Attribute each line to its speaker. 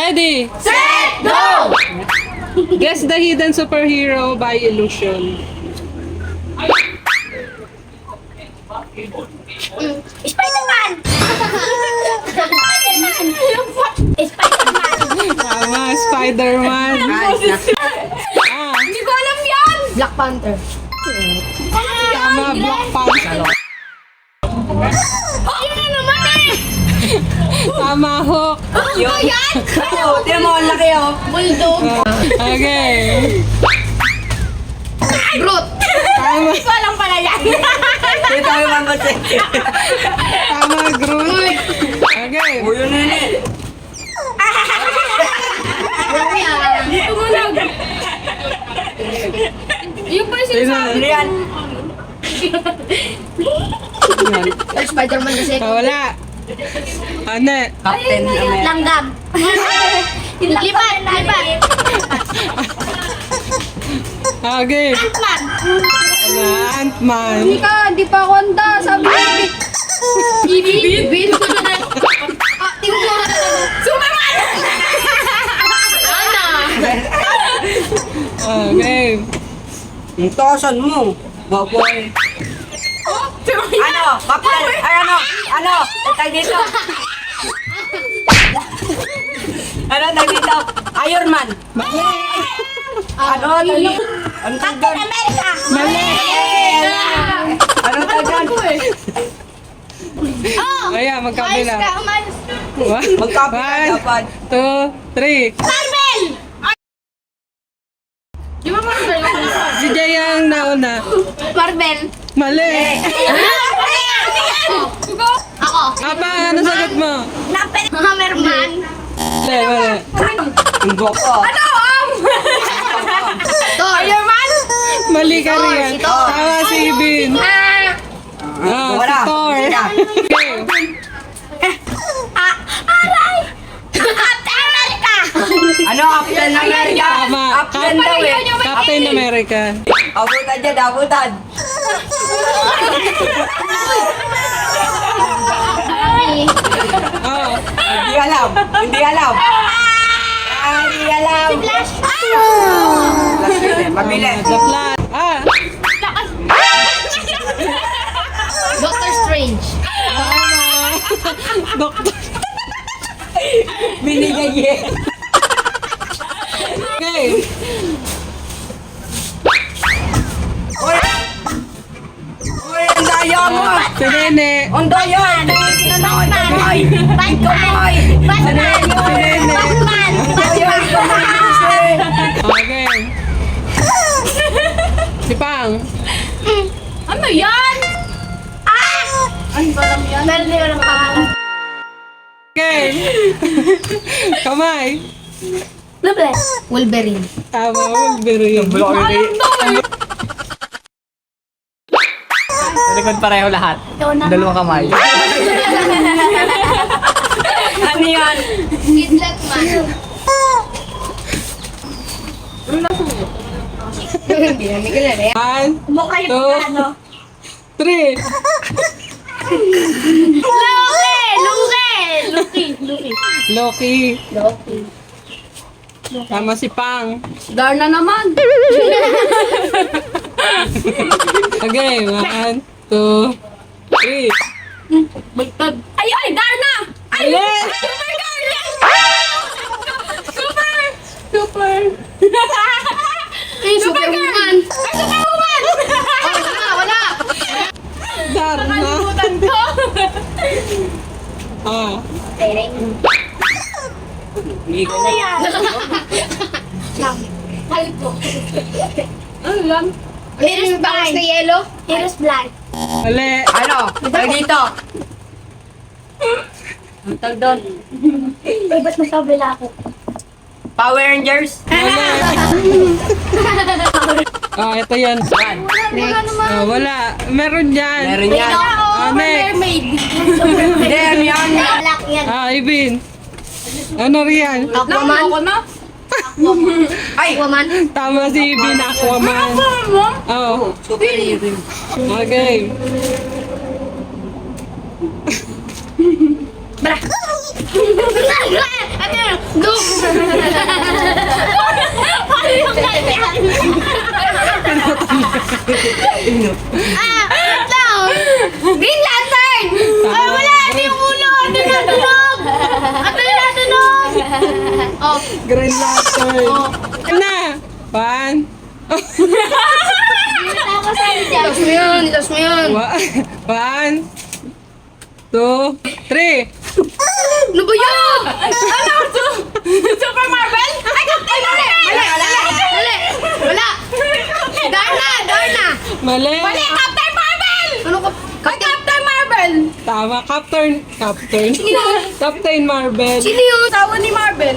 Speaker 1: Ready?
Speaker 2: Set, go!
Speaker 1: Guess the hidden superhero by illusion.
Speaker 2: Spider-Man! Spider-Man!
Speaker 1: Tama, Spider-Man.
Speaker 2: Hindi ko alam yan! Black Panther.
Speaker 1: Tama, Black Panther.
Speaker 2: Oh, yun na naman eh!
Speaker 1: Tama, Hulk.
Speaker 2: Ano yan?
Speaker 3: Oh, tiyan mo, ang laki oh.
Speaker 2: Bulldog.
Speaker 1: Okay.
Speaker 2: Groot.
Speaker 1: Tama,
Speaker 2: Hindi ko alam pala yan.
Speaker 3: Dito kami mambasin.
Speaker 1: tama, Groot. Okay.
Speaker 3: Oh, yun na yun eh.
Speaker 2: Tumunog. Yung pa yung sinasabi.
Speaker 3: Ano yan?
Speaker 2: Spider-Man kasi.
Speaker 1: Wala. Ano?
Speaker 3: Captain America.
Speaker 2: Langgam. Lipat, lipat.
Speaker 1: Okay.
Speaker 2: Ant-Man.
Speaker 1: Wala, Ant-Man.
Speaker 2: Hindi pa ako handa. Sabi ko, Bibi? Tingnan mo. Superman! Ana!
Speaker 1: Okay.
Speaker 3: Ang tosan mo. Baboy. Ano? Captain? Ay ano? Ano? Tag dito. Ano tag dito? Iron Man. Ano tag dito? Ano tag doon?
Speaker 2: America!
Speaker 1: Mali.
Speaker 3: Ano tag doon?
Speaker 2: Oh!
Speaker 1: Ayan, magkabila.
Speaker 2: umayos ka.
Speaker 3: Magkapit ka dapat.
Speaker 1: 2, 3.
Speaker 2: Marvel! Di ba Marvel?
Speaker 1: Si Jay ang nauna.
Speaker 2: Marvel.
Speaker 1: Mali.
Speaker 2: Ako.
Speaker 1: Apa, ano sagot mo?
Speaker 2: Hammerman.
Speaker 1: Mali, mali.
Speaker 3: Ang boko.
Speaker 2: Thor. Ironman.
Speaker 1: Mali ka rin.
Speaker 2: Si Thor.
Speaker 1: Tawa si Ibin. Ah, si
Speaker 3: Wala.
Speaker 1: Thor. Okay.
Speaker 2: Aray! Captain America!
Speaker 3: Ano? Captain America.
Speaker 1: Tama.
Speaker 3: Captain daw eh.
Speaker 1: Captain America.
Speaker 3: Abutan dyan, abutan.
Speaker 1: Oh.
Speaker 3: Hindi alam. Hindi alam. Hindi alam.
Speaker 2: Flash!
Speaker 3: Last yun eh. Mabilis.
Speaker 1: The Flash. Ah,
Speaker 2: Doctor Strange.
Speaker 1: tama. Doktor.
Speaker 3: Binigay eh.
Speaker 1: Okay.
Speaker 3: Uy, ang daya mo.
Speaker 1: Si Nene.
Speaker 3: Ang daya.
Speaker 2: Batman!
Speaker 3: Kamay.
Speaker 2: Batman! Batman!
Speaker 1: Si Nene.
Speaker 2: Batman!
Speaker 3: Daya, kamay.
Speaker 1: Okay. Si Pang.
Speaker 2: Ano yan? Ano ba lang yan? Meron din walang pangalan.
Speaker 1: Okay. Kamay.
Speaker 2: Wolverine.
Speaker 1: Tama, Wolverine.
Speaker 3: Sa likod pareho lahat.
Speaker 2: Ikaw na.
Speaker 3: Dalawang kamay. Ano yan?
Speaker 2: Kidlat man. Hindi namin kilala yan.
Speaker 1: 1,
Speaker 2: Mukha yung
Speaker 1: 2,
Speaker 2: ano.
Speaker 1: 3. Loki.
Speaker 2: Loki.
Speaker 1: Tama si Pang.
Speaker 2: Darna naman.
Speaker 1: Okay, 1, 2, 3.
Speaker 2: Baliktad. Ay, Darna! Ay!
Speaker 1: Mali!
Speaker 2: Super Darling! Super! Superwoman! Ay, Superwoman! Oh, wala!
Speaker 1: Darna.
Speaker 2: Nakalimutan ko!
Speaker 1: Ah.
Speaker 2: Ano yan? Halit ko. Ano yan? Heroes blind. Na yellow? Heroes blind.
Speaker 1: Mali.
Speaker 3: Ano? Tag dito. Ang tag doon.
Speaker 2: Uy, ba't nasabila ako?
Speaker 3: Power Rangers.
Speaker 1: Ah, ito yan.
Speaker 3: Yan.
Speaker 2: Wala naman.
Speaker 1: Ah, wala. Meron yan.
Speaker 3: Meron yan.
Speaker 1: Ah, next.
Speaker 2: Mermaid.
Speaker 3: Hindi, ano yan?
Speaker 2: Black yan.
Speaker 1: Ah, Ibin. Ano riyan?
Speaker 2: Aquaman. Ako na.
Speaker 3: Ay!
Speaker 2: Aquaman.
Speaker 1: Tama si Ibin, Aquaman. Oh.
Speaker 3: Superhero.
Speaker 1: Okay.
Speaker 2: Ano yun? Doom. Wait lang. Green Lantern! Ay, wala! Ito yung ulo! Ito yung natunog! Ito yung natunog! Oh,
Speaker 1: Green Lantern. Na! One.
Speaker 2: itas mo yun, itas mo yun.
Speaker 1: One. Two. Three.
Speaker 2: Ano ba yun? Ano? Super Marvel? Ay, Captain Marvel! Wala! Darna!
Speaker 1: Mali.
Speaker 2: Captain Marvel! Ano ka? Captain Marvel!
Speaker 1: Tama. Captain Marvel.
Speaker 2: Sino yun? Tawa ni Marvel.